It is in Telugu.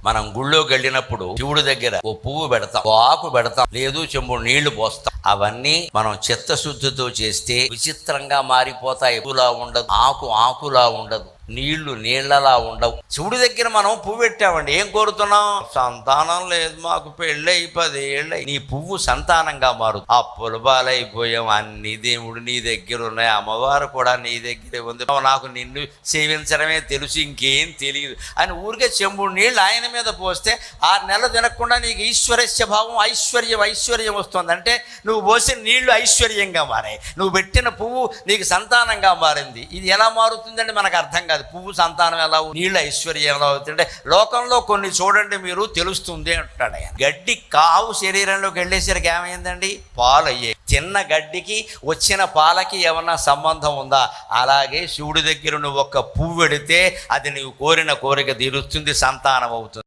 మనం గుళ్ళోకి వెళ్ళినప్పుడు శివుడి దగ్గర ఓ పువ్వు పెడతాం, ఓ ఆకు పెడతాం, లేదు చెంబుడు నీళ్లు పోస్తాం. అవన్నీ మనం చిత్తశుద్ధితో చేస్తే విచిత్రంగా మారిపోతాయి. పూలా ఉండదు, ఆకు ఆకులా ఉండదు, నీళ్లు నీళ్లలా ఉండవు. శివుడి దగ్గర మనం పువ్వు పెట్టామండి, ఏం కోరుతున్నాం? సంతానం లేదు మాకు, పెళ్ళై 10 ఏళ్ళై. నీ పువ్వు సంతానంగా మారు. అప్పులు బాలైపోయాం, అన్ని దేవుడు నీ దగ్గర ఉన్నాయి, అమ్మవారు కూడా నీ దగ్గరే ఉంది, నాకు నిన్ను సేవించడమే తెలుసు, ఇంకేం తెలియదు అని ఊరికే చెంబుడు నీళ్ళు ఆయన మీద పోస్తే 6 నెలలు తినకుండా నీకు ఈశ్వరస్య భావం, ఐశ్వర్యం వస్తుంది. అంటే నువ్వు పోసిన నీళ్లు ఐశ్వర్యంగా మారాయి, నువ్వు పెట్టిన పువ్వు నీకు సంతానంగా మారింది. ఇది ఎలా మారుతుందండి మనకు అర్థం కాదు. పువ్వు సంతానం ఎలా, నీళ్ళు ఐశ్వర్యం ఎలా అవుతుంటే లోకంలో కొన్ని చూడండి మీరు, తెలుస్తుంది అంటాడు ఆయన. గడ్డి కావు శరీరంలోకి వెళ్ళేసరికి ఏమైందండి? పాలు అయ్యాయి. చిన్న గడ్డికి వచ్చిన పాలకి ఏమన్నా సంబంధం ఉందా? అలాగే శివుడి దగ్గర నువ్వు ఒక్క పువ్వు పెడితే అది నువ్వు కోరిన కోరిక తీరుస్తుంది, సంతానం అవుతుంది.